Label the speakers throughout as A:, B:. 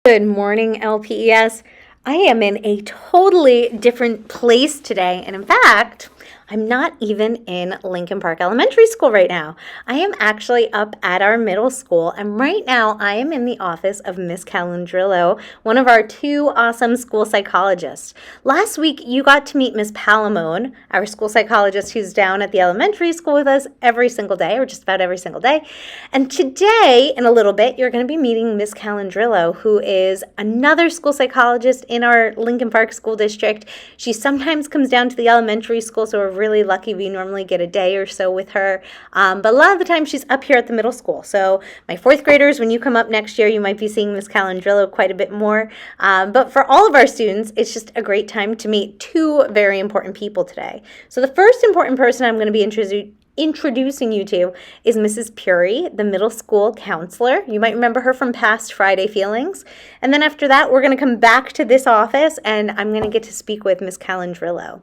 A: Good morning, LPES. I am in a totally different place today, and in fact, I'm not even in Lincoln Park Elementary School right now. I am actually up at our middle school, and right now I am in the office of Miss Calandrillo, one of our two awesome school psychologists. Last week, you got to meet Miss Palamone, our school psychologist who's down at the elementary school with us every single day, or just about every single day. And today, in a little bit, you're going to be meeting Miss Calandrillo, who is another school psychologist in our Lincoln Park School District. She sometimes comes down to the elementary school, so we're really lucky. We normally get a day or so with her. But a lot of the time, she's up here at the middle school. So my fourth graders, when you come up next year, you might be seeing Miss Calandrillo quite a bit more. But for all of our students, it's just a great time to meet two very important people today. So the first important person I'm going to be introducing you to is Mrs. Puri, the middle school counselor. You might remember her from past Friday Feelings. And then after that, we're going to come back to this office and I'm going to get to speak with Miss Calandrillo.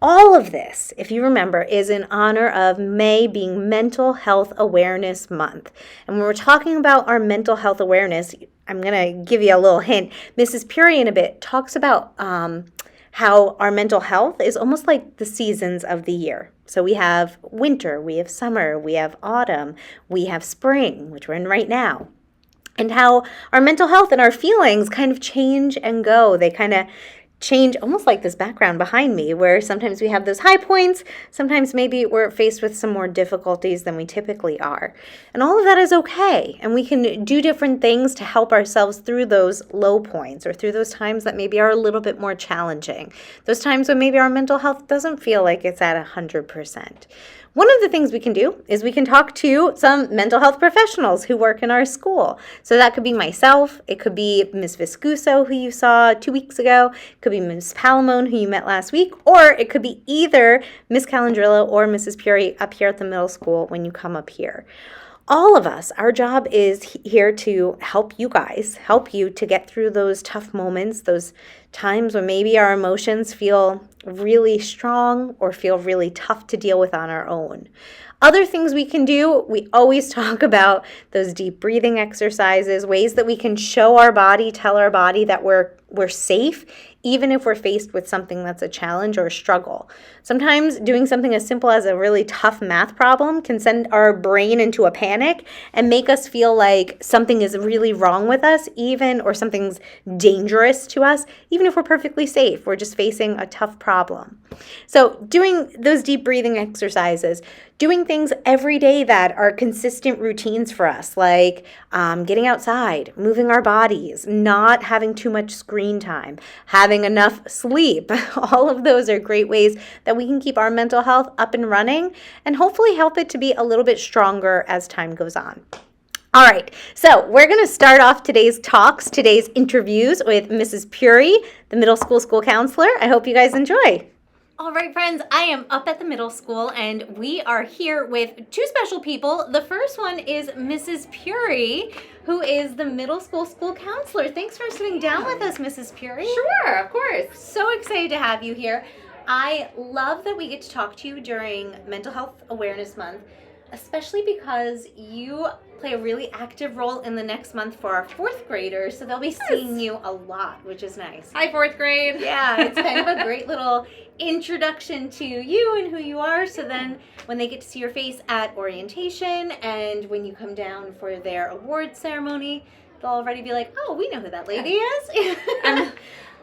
A: All of this, if you remember, is in honor of May being Mental Health Awareness Month. And when we're talking about our mental health awareness, I'm going to give you a little hint. Mrs. Puri in a bit talks about how our mental health is almost like the seasons of the year. So we have winter, we have summer, we have autumn, we have spring, which we're in right now. And how our mental health and our feelings kind of change and go. They kind of change almost like this background behind me where sometimes we have those high points, sometimes maybe we're faced with some more difficulties than we typically are. And all of that is okay. And we can do different things to help ourselves through those low points or through those times that maybe are a little bit more challenging. Those times when maybe our mental health doesn't feel like it's at 100%. One of the things we can do is we can talk to some mental health professionals who work in our school. So that could be myself, it could be Ms. Viscuso, who you saw 2 weeks ago, it could be Ms. Palamone, who you met last week, or it could be either Ms. Calandrillo or Mrs. Puri up here at the middle school when you come up here. All of us, our job is here to help you guys, help you to get through those tough moments, those times when maybe our emotions feel really strong or feel really tough to deal with on our own. Other things we can do, we always talk about those deep breathing exercises, ways that we can show our body, tell our body that we're safe, even if we're faced with something that's a challenge or a struggle. Sometimes doing something as simple as a really tough math problem can send our brain into a panic and make us feel like something is really wrong with us, or something's dangerous to us, even if we're perfectly safe. We're just facing a tough problem. So doing those deep breathing exercises, doing things every day that are consistent routines for us, like getting outside, moving our bodies, not having too much screen time, having enough sleep. All of those are great ways that we can keep our mental health up and running and hopefully help it to be a little bit stronger as time goes on. All right, so we're going to start off today's interviews with Mrs. Puri, the middle school counselor. I hope you guys enjoy. All right, friends, I am up at the middle school, and we are here with two special people. The first one is Mrs. Puri, who is the middle school counselor. Thanks for sitting down with us, Mrs. Puri.
B: Sure, of course.
A: So excited to have you here. I love that we get to talk to you during Mental Health Awareness Month, especially because you play a really active role in the next month for our fourth graders, so they'll be seeing you a lot, which is nice.
B: Hi, fourth grade.
A: Yeah, it's kind of a great little introduction to you and who you are, so then when they get to see your face at orientation and when you come down for their award ceremony, they'll already be like, oh, we know who that lady is.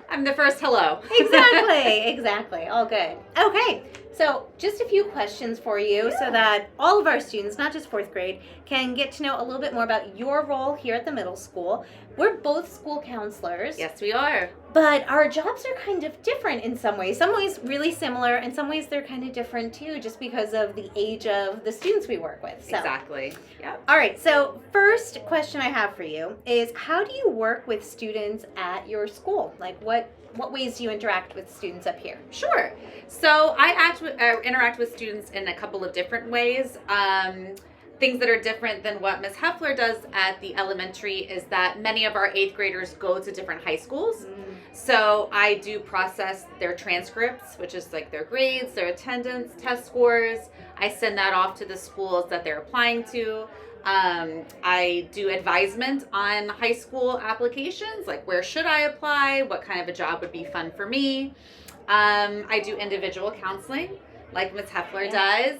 B: I'm the first hello.
A: Exactly. All good. Okay, so just a few questions for you so that all of our students, not just fourth grade, can get to know a little bit more about your role here at the middle school. We're both school counselors.
B: Yes, we are.
A: But our jobs are kind of different in some ways. Some ways really similar, and some ways they're kind of different too, just because of the age of the students we work with. So.
B: Exactly. Yep.
A: All right, so first question I have for you is, how do you work with students at your school? Like what ways do you interact with students up here?
B: Sure. So I interact with students in a couple of different ways. Things that are different than what Ms. Heffler does at the elementary is that many of our 8th graders go to different high schools. So I do process their transcripts, which is like their grades, their attendance, test scores. I send that off to the schools that they're applying to. I do advisement on high school applications, like where should I apply, what kind of a job would be fun for me. I do individual counseling, like Ms. Heffler does.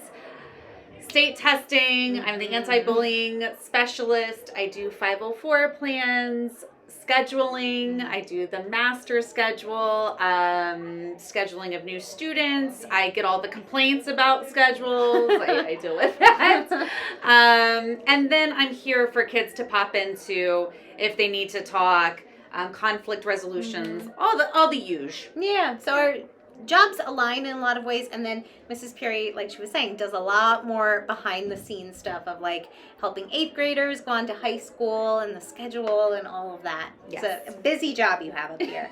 B: State testing, I'm the anti-bullying specialist. I do 504 plans, scheduling. I do the master schedule, scheduling of new students. I get all the complaints about schedules. I deal with that. And then I'm here for kids to pop into if they need to talk, conflict resolutions, all the usual.
A: Yeah, so our jobs align in a lot of ways, and then Mrs. Perry, like she was saying, does a lot more behind the scenes stuff of like helping 8th graders go on to high school and the schedule and all of that.
B: Yes.
A: It's a busy job you have up here.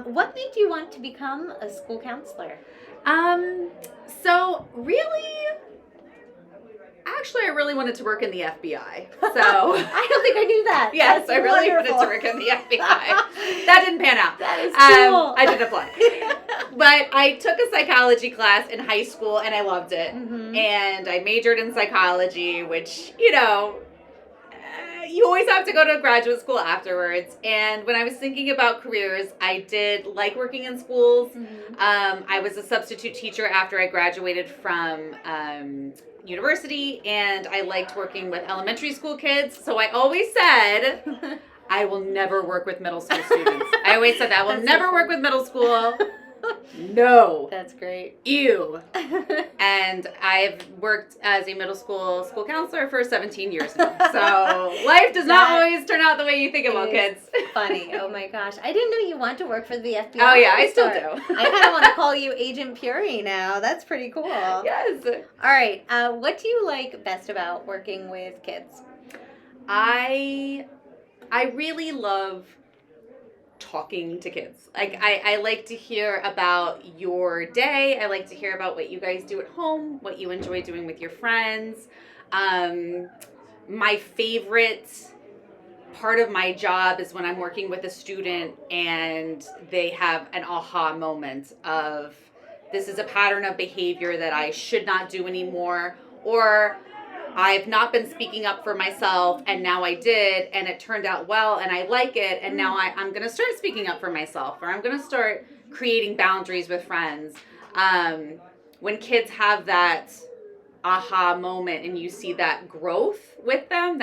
A: What made you want to become a school counselor?
B: So really, actually, I really wanted to work in the FBI. So
A: I don't think I knew that.
B: yes,
A: That's
B: I really
A: wonderful.
B: wanted to work in the FBI. That didn't pan out.
A: That is cool.
B: I didn't apply. But I took a psychology class in high school and I loved it.
A: Mhm.
B: And I majored in psychology, which, you always have to go to graduate school afterwards. And when I was thinking about careers, I did like working in schools.
A: Mhm.
B: I was a substitute teacher after I graduated from university, and I liked working with elementary school kids. So I always said, I will never work with middle school students. I always said that. I will
A: That's
B: never
A: so
B: work with middle school. No.
A: That's great.
B: Ew. And I've worked as a middle school counselor for 17 years now. So life does not
A: That
B: always turn out the way you think it will,
A: is
B: kids.
A: Funny. Oh my gosh. I didn't know you want to work for the FBI.
B: Oh, yeah, I still
A: Or-
B: do.
A: I kind of want to call you Agent Puri now. That's pretty cool.
B: Yes.
A: All right. What do you like best about working with kids?
B: I really love talking to kids. Like I like to hear about your day. I like to hear about what you guys do at home, what you enjoy doing with your friends. My favorite part of my job is when I'm working with a student and they have an aha moment of, this is a pattern of behavior that I should not do anymore, or I've not been speaking up for myself and now I did and it turned out well and I like it, and now I'm going to start speaking up for myself, or I'm going to start creating boundaries with friends. When kids have that aha moment and you see that growth with them,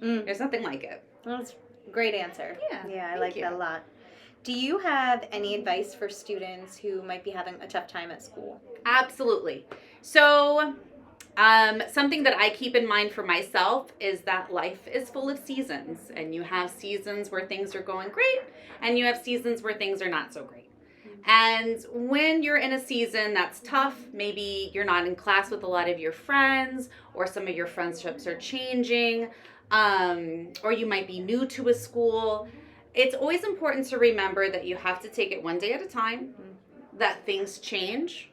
B: there's nothing like it.
A: That's a great answer.
B: Yeah,
A: I
B: thank
A: like
B: you.
A: that a lot. Do you have any advice for students who might be having a tough time at school?
B: Absolutely. So something that I keep in mind for myself is that life is full of seasons, and you have seasons where things are going great and you have seasons where things are not so great. And when you're in a season that's tough, maybe you're not in class with a lot of your friends, or some of your friendships are changing, or you might be new to a school. It's always important to remember that you have to take it one day at a time, that things change,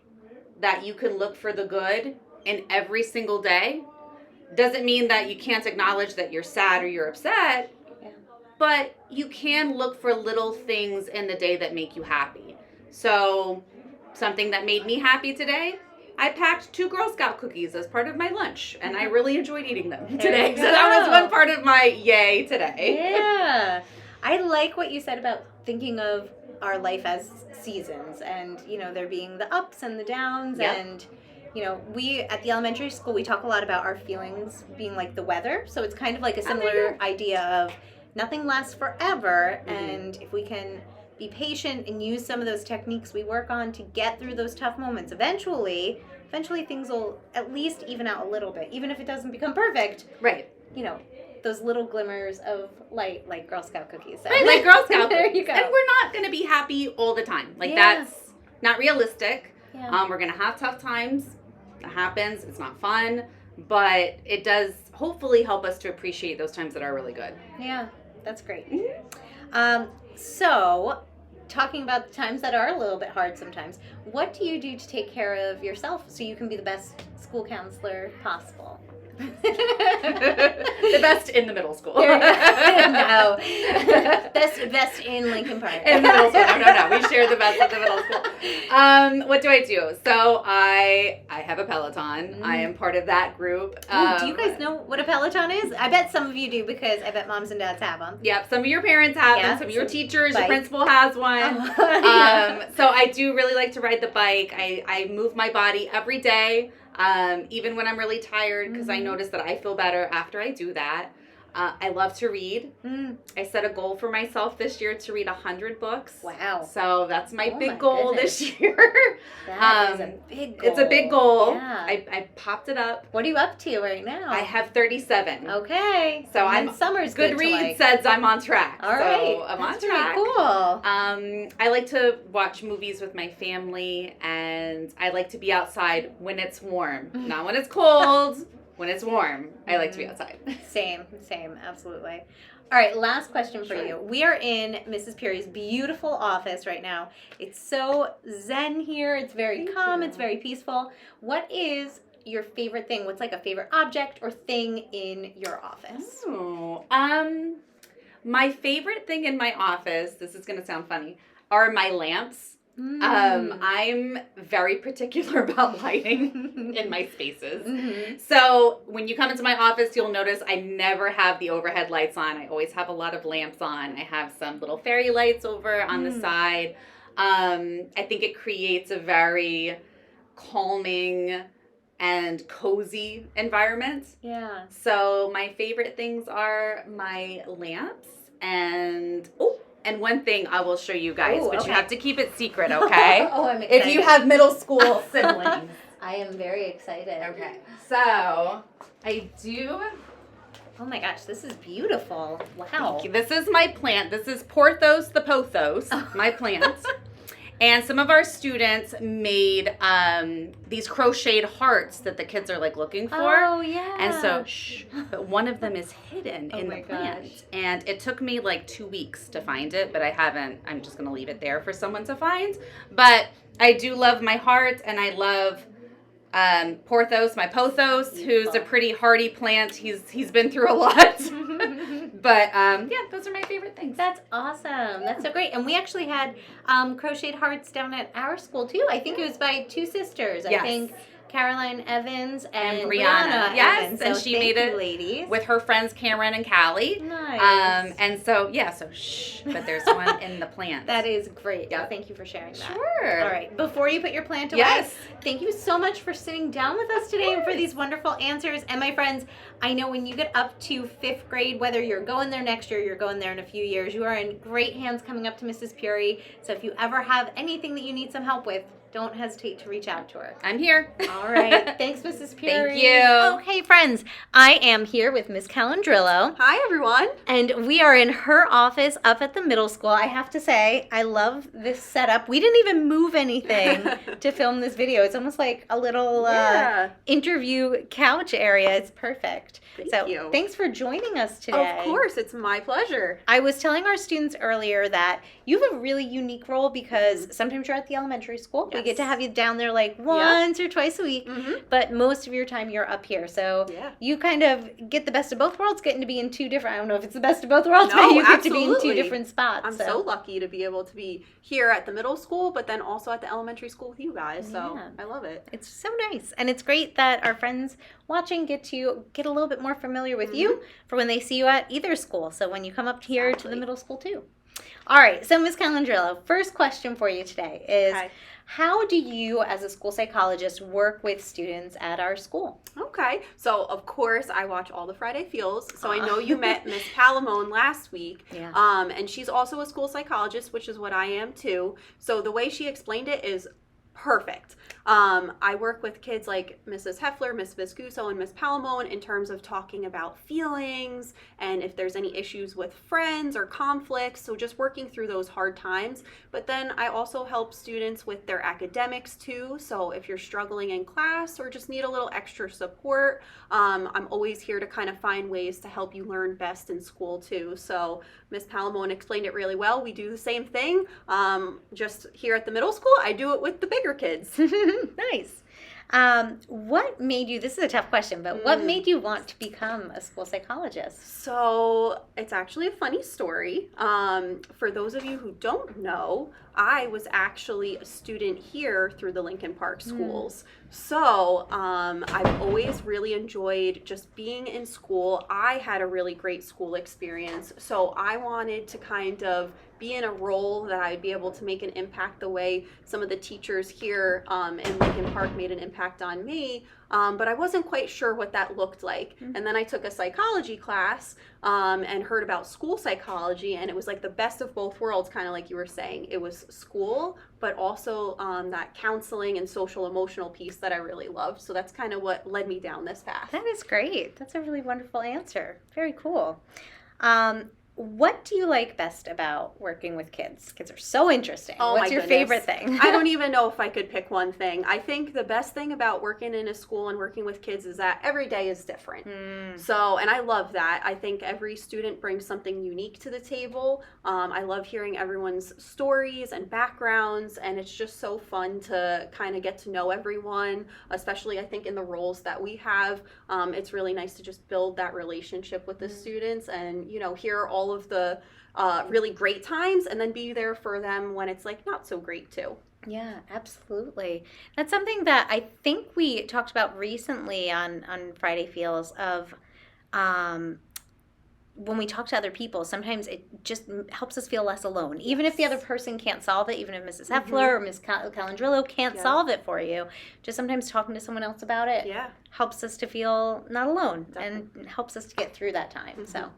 B: that you can look for the good in every single day. Doesn't mean that you can't acknowledge that you're sad or you're upset, but you can look for little things in the day that make you happy. So something that made me happy today, I packed 2 Girl Scout cookies as part of my lunch, and I really enjoyed eating them today.
A: you
B: So that was
A: go.
B: one part of my yay today.
A: Yeah. I like what you said about thinking of our life as seasons, and, there being the ups and the downs.
B: Yep.
A: And, we at the elementary school, we talk a lot about our feelings being like the weather. So it's kind of like a similar idea of nothing lasts forever.
B: Mm-hmm.
A: And if we can be patient and use some of those techniques we work on to get through those tough moments, eventually things will at least even out a little bit, even if it doesn't become perfect.
B: Right.
A: Those little glimmers of light, like Girl Scout cookies. So.
B: Right, like Girl Scout
A: There
B: cookies.
A: you go.
B: And we're not going to be happy all the time. Like,
A: Yeah.
B: that's not realistic.
A: Yeah.
B: We're going to have tough times. That happens. It's not fun. But it does hopefully help us to appreciate those times that are really good.
A: Yeah, that's great.
B: Mm-hmm.
A: So, talking about the times that are a little bit hard sometimes, what do you do to take care of yourself so you can be the best school counselor possible?
B: The best in the middle school.
A: No. Best in Lincoln Park.
B: In the middle school. No. We share the best in the middle school. What do I do? So I have a Peloton. I am part of that group.
A: Ooh, do you guys know what a Peloton is? I bet some of you do because I bet moms and dads have them.
B: Yep, some of your parents have
A: Yeah,
B: them, some of your teachers,
A: bike.
B: your principal has one.
A: Yeah.
B: So I do really like to ride the bike. I move my body every day, even when I'm really tired, because I notice that I feel better after I do that. I love to read. I set a goal for myself this year to read 100 books.
A: Wow.
B: So that's my
A: Oh
B: big
A: my
B: goal
A: goodness.
B: this year.
A: That is a big goal.
B: It's a big goal.
A: Yeah.
B: I popped it up.
A: What are you up to right now?
B: I have 37.
A: Okay.
B: So
A: and then summer's good to
B: Goodreads
A: like.
B: says I'm on track.
A: All right.
B: So I'm
A: That's
B: on track.
A: Pretty cool.
B: I like to watch movies with my family, and I like to be outside when it's warm, not when it's cold. When it's warm, I like to be outside.
A: Same, absolutely. All right, last question for
B: Sure.
A: you. We are in Mrs. Perry's beautiful office right now. It's so zen here. It's very calm.
B: you.
A: It's very peaceful. What is your favorite thing? What's like a favorite object or thing in your office?
B: Oh, my favorite thing in my office, this is going to sound funny, are my lamps. I'm very particular about lighting in my spaces. So when you come into my office, you'll notice I never have the overhead lights on. I always have a lot of lamps on. I have some little fairy lights over on the side. I think it creates a very calming and cozy environment.
A: Yeah.
B: So my favorite things are my lamps and one thing I will show you guys,
A: Ooh,
B: but
A: okay.
B: you have to keep it secret, okay?
A: Oh, I'm excited.
B: If you have middle school siblings.
A: I am very excited.
B: Okay. So I do.
A: Oh my gosh, this is beautiful. Wow.
B: Thank you. This is my plant. This is Porthos the Pothos, my plant. And some of our students made these crocheted hearts that the kids are like looking for.
A: Oh, yeah.
B: And so, but one of them is hidden in
A: my
B: the plant.
A: gosh.
B: And it took me like 2 weeks to find it, but I haven't. I'm just going to leave it there for someone to find. But I do love my heart, and I love Porthos, my Pothos, who's a pretty hardy plant. He's been through a lot. But yeah, those are my favorite things.
A: That's awesome. That's so great. And we actually had crocheted hearts down at our school too. I think it was by two sisters.
B: Yes.
A: I think Caroline Evans and
B: Brianna. Yes,
A: Evans.
B: and
A: So
B: she
A: thank
B: mid
A: you,
B: it
A: ladies.
B: with her friends Cameron and Callie.
A: Nice.
B: And so yeah, so shh, but there's one in the plant.
A: That is great.
B: Yep.
A: Well, thank you for sharing that.
B: Sure.
A: All right. Before you put your plant away,
B: Yes.
A: thank you so much for sitting down with us today and for these wonderful answers. And my friends, I know when you get up to 5th grade, whether you're going there next year, you're going there in a few years, you are in great hands coming up to Mrs. Puri. So if you ever have anything that you need some help with, don't hesitate to reach out to her.
B: I'm here.
A: All right. Thanks, Mrs. Puri.
B: Thank you.
A: Okay, friends. I am here with Miss Calandrillo.
C: Hi, everyone.
A: And we are in her office up at the middle school. I have to say, I love this setup. We didn't even move anything to film this video. It's almost like a little interview couch area. It's perfect.
C: Thank you.
A: Thanks for joining us today.
C: Of course, it's my pleasure.
A: I was telling our students earlier that you have a really unique role because sometimes you're at the elementary school. We get to have you down there like once or twice a week, but most of your time you're up here. So you kind of get the best of both worlds, getting to be in two different, I don't know if it's the best of both worlds,
C: No,
A: but you get to be in two
C: absolutely.
A: different spots.
C: I'm so lucky to be able to be here at the middle school, but then also at the elementary school with you guys. So
A: Yeah.
C: I love it.
A: It's so nice. And it's great that our friends watching get to get a little bit more familiar with you for when they see you at either school. So when you come up here to the middle school too. All right. So Ms. Calandrillo, first question for you today is how do you as a school psychologist work with students at our school?
C: Okay. So, of course, I watch all the Friday Feels. So I know you met Miss Palamone last week.
A: Yeah.
C: And she's also a school psychologist, which is what I am too. So the way she explained it is perfect. I work with kids like Mrs. Heffler, Miss Viscuso, and Miss Palamone in terms of talking about feelings and if there's any issues with friends or conflicts. So just working through those hard times. But then I also help students with their academics too. So if you're struggling in class or just need a little extra support, I'm always here to kind of find ways to help you learn best in school too. So Miss Palamone explained it really well. We do the same thing. Just here at the middle school, I do it with the bigger kids.
A: Nice. What made you, this is a tough question, but what made you want to become a school psychologist?
C: So it's actually a funny story. For those of you who don't know, I was actually a student here through the Lincoln Park schools. So I've always really enjoyed just being in school. I had a really great school experience. So I wanted to kind of be in a role that I'd be able to make an impact the way some of the teachers here in Lincoln Park made an impact on me. But I wasn't quite sure what that looked like. And then I took a psychology class and heard about school psychology, and it was like the best of both worlds, kind of like you were saying. It was school, but also that counseling and social emotional piece that I really loved. So that's kind of what led me down this path.
A: That is great. That's a really wonderful answer. Very cool. What do you like best about working with kids? Kids are so interesting.
C: Oh,
A: What's
C: my
A: your
C: goodness.
A: favorite thing?
C: I don't even know if I could pick one thing. I think the best thing about working in a school and working with kids is that every day is different. So, and I love that. I think every student brings something unique to the table. I love hearing everyone's stories and backgrounds, and it's just so fun to kind of get to know everyone, especially I think in the roles that we have. It's really nice to just build that relationship with the students and, you know, hear all of the really great times and then be there for them when it's like not so great too.
A: Yeah, absolutely. That's something that I think we talked about recently on Friday Feels of when we talk to other people, sometimes it just helps us feel less alone. Even if the other person can't solve it, even if Mrs. Heffler or Ms. Calandrillo can't solve it for you, just sometimes talking to someone else about it helps us to feel not alone and helps us to get through that time. So.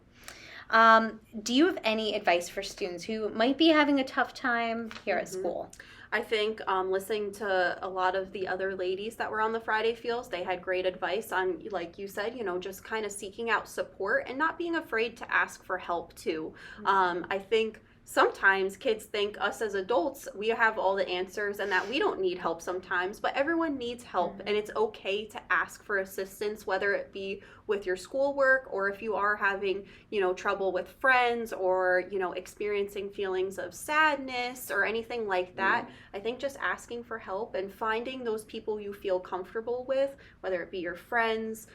A: Do you have any advice for students who might be having a tough time here at school?
C: I think listening to a lot of the other ladies that were on the Friday Feels, they had great advice on, like you said, you know, just kind of seeking out support and not being afraid to ask for help too. I think sometimes kids think us as adults, we have all the answers and that we don't need help sometimes, but everyone needs help and it's okay to ask for assistance, whether it be with your schoolwork or if you are having, you know, trouble with friends or, you know, experiencing feelings of sadness or anything like that. I think just asking for help and finding those people you feel comfortable with, whether it be your friends,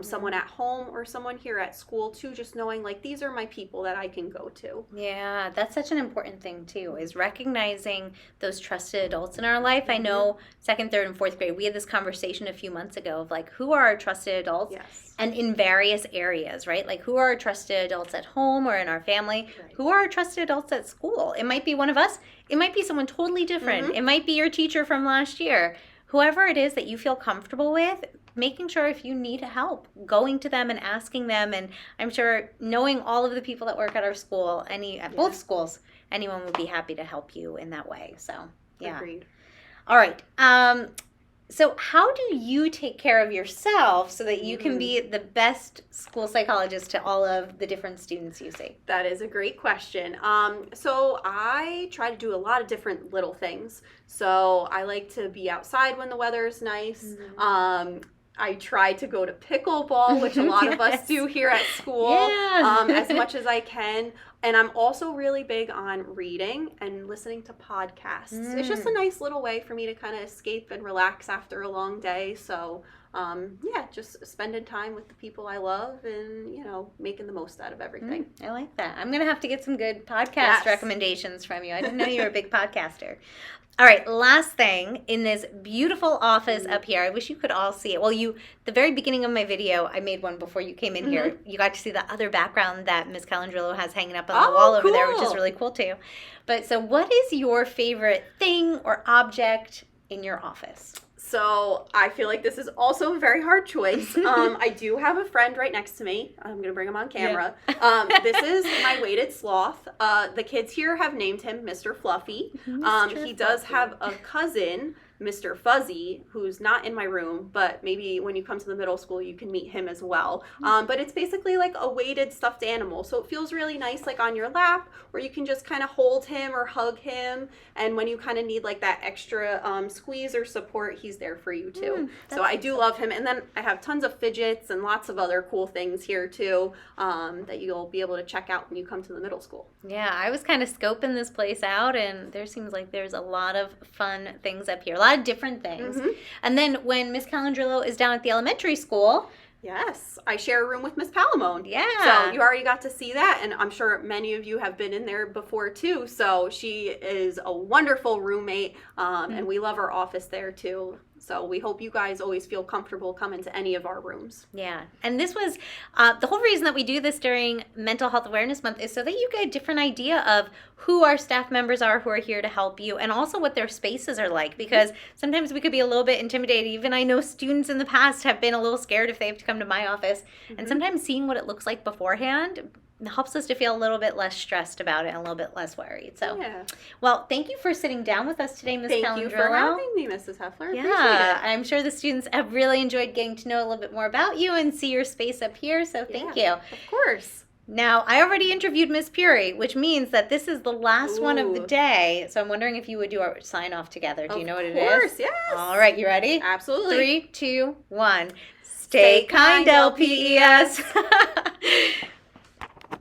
C: someone at home or someone here at school too, just knowing like these are my people that I can go to.
A: Yeah, that's such an important thing too, is recognizing those trusted adults in our life. I know 2nd, 3rd, and 4th grade, we had this conversation a few months ago of like, who are our trusted adults? And in various areas, right? Like who are our trusted adults at home or in our family? Who are our trusted adults at school? It might be one of us. It might be someone totally different. It might be your teacher from last year. Whoever it is that you feel comfortable with, making sure if you need help, going to them and asking them. And I'm sure knowing all of the people that work at our school, at both schools, anyone would be happy to help you in that way. So, yeah.
C: Agreed.
A: All right. So how do you take care of yourself so that you can be the best school psychologist to all of the different students you see?
C: That is a great question. So I try to do a lot of different little things. So I like to be outside when the weather is nice. I try to go to pickleball, which a lot of us do here at school, as much as I can. And I'm also really big on reading and listening to podcasts. It's just a nice little way for me to kind of escape and relax after a long day. So, just spending time with the people I love and, you know, making the most out of everything.
A: I like that. I'm going to have to get some good podcast recommendations from you. I didn't know you were a big podcaster. All right, last thing, in this beautiful office up here, I wish you could all see it. Well, the very beginning of my video, I made one before you came in here. You got to see the other background that Ms. Calandrillo has hanging up on the wall over there, which is really cool too. But so what is your favorite thing or object in your office?
C: So I feel like this is also a very hard choice. I do have a friend right next to me. I'm going to bring him on camera. This is my weighted sloth. The kids here have named him Mr. Fluffy. He does have a cousin, Mr. Fuzzy, who's not in my room, but maybe when you come to the middle school, you can meet him as well. But it's basically like a weighted stuffed animal. So it feels really nice like on your lap, where you can just kind of hold him or hug him. And when you kind of need like that extra squeeze or support, he's there for you too. So I do love him. And then I have tons of fidgets and lots of other cool things here too that you'll be able to check out when you come to the middle school.
A: Yeah, I was kind of scoping this place out, and there seems like there's a lot of fun things up here. A lot lot of different things.
C: Mhm.
A: And then when Miss Calandrillo is down at the elementary school,
C: Yes, I share a room with Miss Palamone.
A: yeah.
C: So you already got to see that, and I'm sure many of you have been in there before too. So she is a wonderful roommate, and we love our office there too. So we hope you guys always feel comfortable coming to any of our rooms.
A: Yeah. And this was the whole reason that we do this during Mental Health Awareness Month is so that you get a different idea of who our staff members are who are here to help you and also what their spaces are like, because sometimes we could be a little bit intimidated. Even I know students in the past have been a little scared if they have to come to my office. And sometimes seeing what it looks like beforehand helps us to feel a little bit less stressed about it and a little bit less worried. So,
C: Yeah.
A: well, thank you for sitting down with us today, Ms.
C: Thank
A: Calandrillo.
C: you for having me, Mrs. Heffler.
A: Yeah,
C: Appreciate
A: I'm sure the students have really enjoyed getting to know a little bit more about you and see your space up here. So thank you.
C: it. Of course.
A: Now, I already interviewed Miss Puri, which means that this is the last one of the
C: Ooh.
A: day. So I'm wondering if you would do our sign off together. Do you know what it is?
C: Of course, yes.
A: All right, you ready?
C: Absolutely.
A: 3, 2, 1.
C: Stay
A: Stay kind,
C: kind,
A: LPES.